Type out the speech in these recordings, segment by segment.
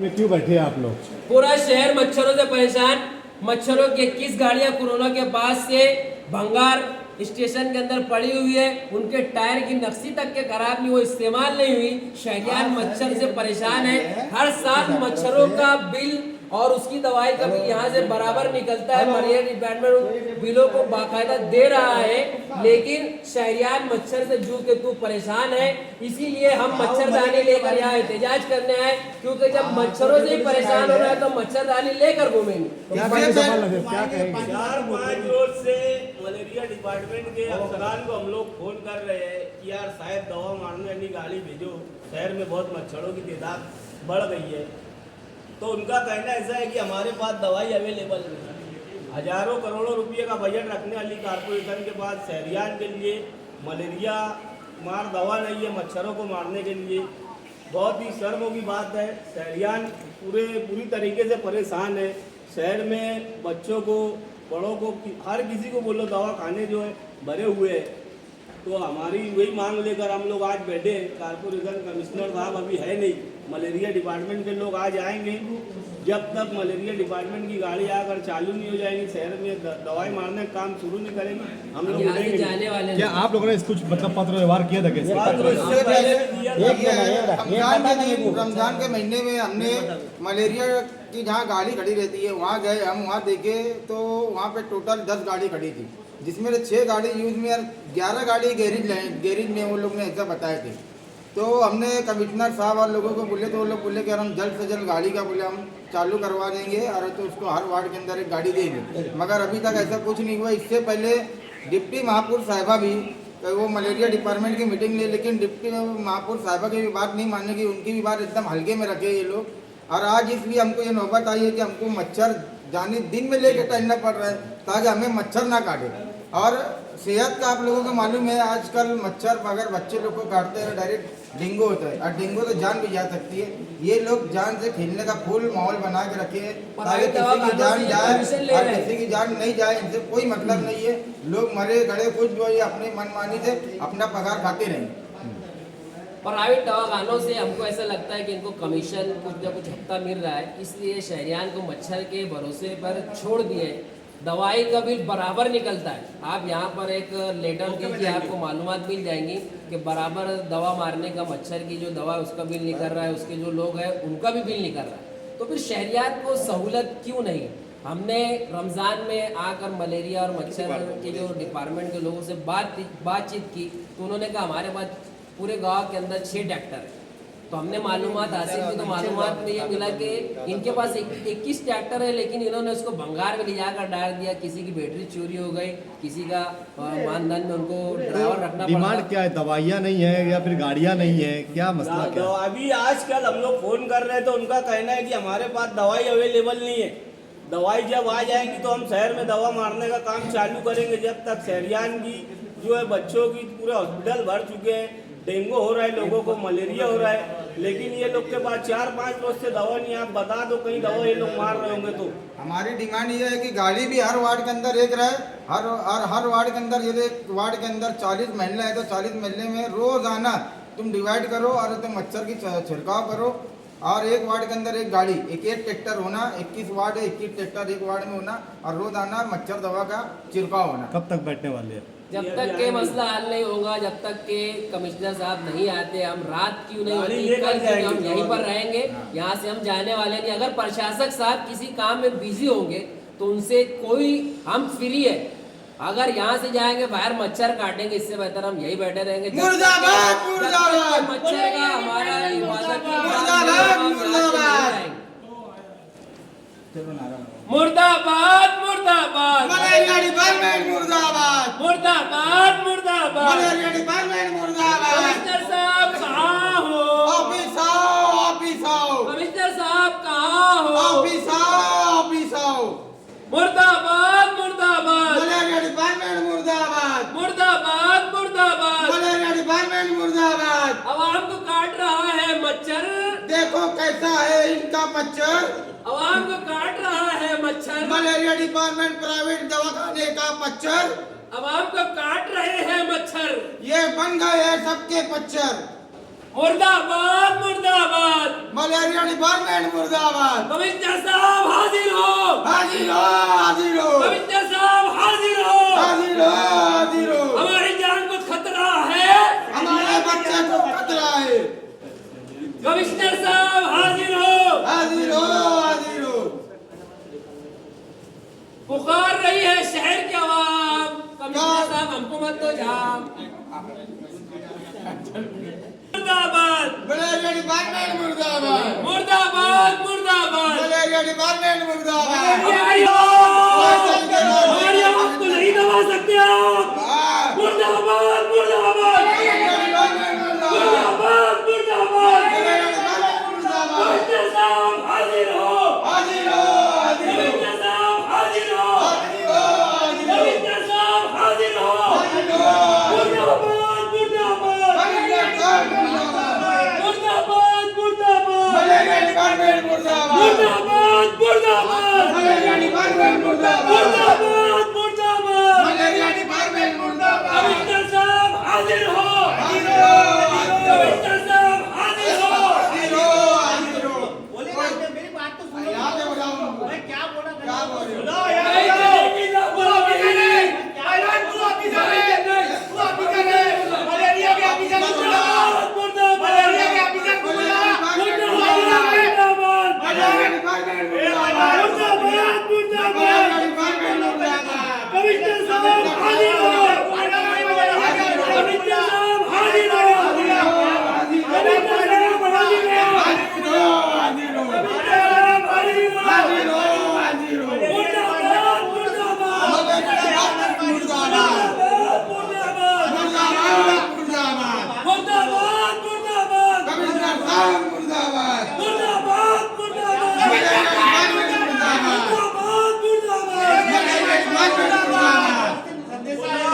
में क्यों बैठे हैं आप लोग? पूरा शहर मच्छरों से परेशान। मच्छरों की 21 गाड़ियां कोरोना के बाद से भंगार स्टेशन के अंदर पड़ी हुई है। उनके टायर की नक्शी तक के खराब नहीं, वो इस्तेमाल नहीं हुई। शहरियान मच्छर से परेशान है। हर साल मच्छरों का बिल और उसकी दवाई का बिल यहाँ से बराबर निकलता है। मलेरिया डिपार्टमेंट बिलों को बाकायदा दे रहा है, लेकिन शहरियान मच्छर से जूझ के तू परेशान है। इसीलिए हम मच्छरदानी लेकर यहाँ एहतजाज करने आए, क्योंकि जब मच्छरों से ही परेशान हो रहा है तो मच्छरदानी लेकर घूमेंगे। क्या कहेंगे? क्या कहेंगे? 4-5 रोज से मलेरिया डिपार्टमेंट के अफसरान को हम लोग फोन कर रहे हैं कि यार शायद दवा मारने वाली गाड़ी भेजो, शहर में बहुत मच्छरों की तादाद बढ़ गई है। तो उनका कहना ऐसा है कि हमारे पास दवाई अवेलेबल नहीं है। हजारों करोड़ों रुपये का बजट रखने वाली कारपोरेशन के पास शहरियान के लिए मलेरिया मार दवा नहीं है मच्छरों को मारने के लिए। बहुत ही शर्म की बात है। शहरियान पूरी तरीके से परेशान है। शहर में बच्चों को, बड़ों को, हर किसी को बोलो दवा खाने जो है भरे हुए हैं। तो हमारी वही मांग लेकर हम लोग आज बैठे। कारपोरेशन कमिश्नर साहब अभी है नहीं, मलेरिया डिपार्टमेंट के लोग आज आएंगे। जब तक मलेरिया डिपार्टमेंट की गाड़ी आकर चालू नहीं हो जाएगी, शहर में दवाई मारने का काम शुरू नहीं करेंगे, हम लोग जाने वाले। क्या आप लोगों ने कुछ मतलब पत्र व्यवहार किया था? कैसे रमजान के महीने में हमने मलेरिया की जहाँ गाड़ी खड़ी रहती है वहाँ गए, हम वहाँ देखे तो वहाँ पे टोटल 10 गाड़ी खड़ी थी, जिसमें 6 गाड़ी यूज में और 11 गाड़ी गैरेज में वो लोग ने ऐसा बताए थे। तो हमने कमिश्नर साहब और लोगों को बोले तो वो लोग बोले कि हम जल्द से जल्द गाड़ी का बोले हम चालू करवा देंगे और तो उसको हर वार्ड के अंदर एक गाड़ी देंगे, मगर अभी तक ऐसा कुछ नहीं हुआ। इससे पहले डिप्टी महापौर साहिबा भी वो मलेरिया डिपार्टमेंट की मीटिंग ले, लेकिन डिप्टी महापौर साहिबा की भी बात नहीं मानने की, उनकी भी बात एकदम हल्के में रखे ये लोग। और आज इसलिए हमको ये नौबत आई है कि हमको मच्छर जाने दिन में लेके टहलना पड़ रहा है ताकि हमें मच्छर ना काटे। और सेहत का आप लोगों को मालूम है, आजकल मच्छर अगर बच्चे लोग को काटते हैं डायरेक्ट डेंगू होता है, और डेंगू तो जान भी जा सकती है। ये लोग जान से खेलने का फुल माहौल बना के रखे हैं ताकि किसी की जान जाए और किसी की जान नहीं जाए, इनसे कोई मतलब नहीं है। लोग मरे गड़े कुछ जो है अपने मनमानी से अपना पगार खाते रहें। प्राइवेट दवाखानों से हमको ऐसा लगता है कि इनको कमीशन कुछ न कुछ हफ्ता मिल रहा है, इसलिए शहरियान को मच्छर के भरोसे पर छोड़ दिए। दवाई का बिल बराबर निकलता है। आप यहाँ पर एक लेटर दीजिए, आपको मालूमात मिल जाएंगी कि बराबर दवा मारने का मच्छर की जो दवा उसका बिल निकल रहा है, उसके जो लोग हैं उनका भी बिल निकल रहा है। तो फिर शहरियात को सहूलत क्यों नहीं? हमने रमज़ान में आकर मलेरिया और मच्छर के जो डिपार्टमेंट के लोगों से बातचीत की तो उन्होंने कहा हमारे पास पूरे गांव के अंदर 6 ट्रैक्टर है। तो हमने मालूमात हासिल की तो मालूमात में ये मिला कि इनके पास 21 ट्रैक्टर है, लेकिन इन्होंने उसको भंगार में ले जाकर डाल दिया। किसी की बैटरी चोरी हो गई, किसी का मानधन में उनको ड्राइवर रखना पड़ा। डिमांड क्या है? दवाइयाँ नहीं है या फिर गाड़ियाँ नहीं है? क्या मसला क्या है? अभी आजकल हम लोग फोन कर रहे हैं तो उनका कहना है कि हमारे पास दवाई अवेलेबल नहीं है। दवाई जब आ जाएगी तो हम शहर में दवा मारने का काम चालू करेंगे। जब तक शहरियान की जो है बच्चों की पूरे हॉस्पिटल भर चुके हैं, डेंगू हो रहा है, लोगों को मलेरिया हो रहा है, लेकिन ये लोग के पास 4-5 रोज से दवा नहीं। आप बता दो कहीं दवा ये लोग मार रहे होंगे। तो हमारी डिमांड ये है कि गाड़ी भी हर वार्ड के अंदर एक रहे। हर वार्ड के अंदर, यदि एक वार्ड के अंदर 40 महिला है तो 40 महिला में रोजाना तुम डिवाइड करो और तुम मच्छर की छिड़काव करो। और एक वार्ड के अंदर एक गाड़ी, एक ट्रैक्टर होना, 21 वार्ड है, 21 ट्रैक्टर एक वार्ड में होना और रोजाना मच्छर दवा का छिड़काव होना। कब तक बैठने वाले हैं? जब तक के मसला हल नहीं होगा, जब तक के कमिश्नर साहब नहीं आते, हम रात क्यों नहीं होती, कल क्यों नहीं, हम यहीं पर रहेंगे। यहाँ से हम जाने वाले नहीं। अगर प्रशासक साहब किसी काम में बिजी होंगे तो उनसे कोई, हम फ्री है। अगर यहाँ से जाएंगे बाहर मच्छर काटेंगे, इससे बेहतर हम यही बैठे रहेंगे। मुर्दाबाद मुर्दाबाद मच्छर का हमारा हिफाजत मुर्दाबाद मुर्दाबाद मुर्दाबाद मुर्दाबाद मलेरिया डिपार्टमेंट मुर्दाबाद मुर्दाबाद मुर्दाबाद मलेरिया डिपार्टमेंट मुर्दाबाद। कमिश्नर साहब कहाँ हो? ऑफिस आओ, ऑफिस आओ, कमिश्नर साहब कहाँ हो? ऑफिस आओ, ऑफिस आओ। मुर्दाबाद मुर्दाबाद मलेरिया डिपार्टमेंट मुर्दाबाद मुर्दाबाद मुर्दाबाद मलेरिया डिपार्टमेंट मुर्दाबाद। आवाम को काट रहा है मच्छर, देखो कैसा है इनका मच्छर। आवाम को काट रहा है मच्छर। मलेरिया डिपार्टमेंट प्राइवेट दवाखाने का मच्छर आवाम को काट रहे हैं मच्छर। ये बन गए हैं सबके मच्छर। मुर्दाबाद मुर्दाबाद। मलेरिया डिपार्टमेंट मुर्दाबाद। कमिश्नर साहब हाजिर हो, हाजिर हो, हाजिर हो, कमिश्नर साहब हाजिर हो, हाजिर हो, हाजिर हो। हमारी जान को खतरा है, हमारे बच्चे को खतरा है। कमिश्नर साहब हाजिर हो, हाजिर हो, हाजिर हो। पुकार रही है शहर के आवाम, कमिश्नर साहब हमको मत दो जाम। मुर्दाबाद मलेरिया डिपार्टमेंट मुर्दाबाद। मुर्दाबाद मुर्दाबाद। मलेरिया डिपार्टमेंट मुर्दाबाद। हमारी आवाज को नहीं दबा सकते आप। मुर्दाबाद मुर्दाबाद मुर्दाबाद मुर्दाबाद। कमिश्नर साहब हाजिर हो, हाजिर हो, हाजिर हो, कमिश्नर साहब हाजिर हो, हाजिर हो, कमिश्नर साहब हाजिर हो। हाजिर हो। मुर्दाबाद मुर्दाबाद मुर्दाबाद मुर्दाबाद। मलेरिया डिपार्टमेंट मुर्दाबाद। मुर्दाबाद मुर्दाबाद मलेरिया डिपार्टमेंट मुर्दाबाद। मुर्दाबाद मुर्दाबाद। मलेरिया डिपार्टमेंट मुर्दाबाद। कमिश्नर साहब हाजिर हो, हाजिर हो, हाजिर हो, कमिश्नर साहब हाजिर हो। हाजिर हो, हाजिर हो। बोले ना, मेरी बात तो सुनो। यहाँ पे बताओ। मैं क्या बोला था? क्या बोल रहे हो? नहीं चलेगी ना गुलामी नहीं। मुर्दाबाद मुर्दाबाद मुर्दाबाद मलेरिया डिपार्टमेंट मुर्दाबाद। मुर्दाबाद मुर्दाबाद। मलेरिया डिपार्टमेंट मुर्दाबाद। कमिश्नर साहब हाजिर हो, कमिश्नर साहब हाजिर हो, कमिश्नर साहब हाजिर हो, कमिश्नर साहब हाजिर हो, हाजिर हो, हाजिर हो। मुर्दाबाद मुर्दाबाद मलेरिया डिपार्टमेंट मुर्दाबाद। मुर्दाबाद मुर्दाबाद, मुर्दाबाद। मुर्दाबाद मुर्दाबाद कमिश्नर साहब मुर्दाबाद। मुर्दाबाद मुर्दाबाद मलेरिया डिपार्टमेंट मुर्दाबाद। मुर्दाबाद मुर्दाबाद। मलेरिया डिपार्टमेंट मुर्दाबाद।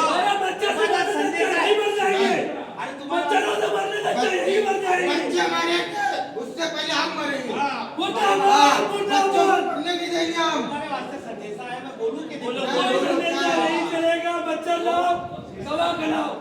अरे बच्चे से नहीं मर जाएंगे, बच्चों से मरने तक नहीं मर जाएंगे। बच्चे मरेंगे, उससे पहले हम मरेंगे। मुर्दाबाद बच्चों को मुर्दाबाद। पढ़ने नहीं देंगे हम। नहीं चलेगा, बच्चा लोग दवा खिलाओ।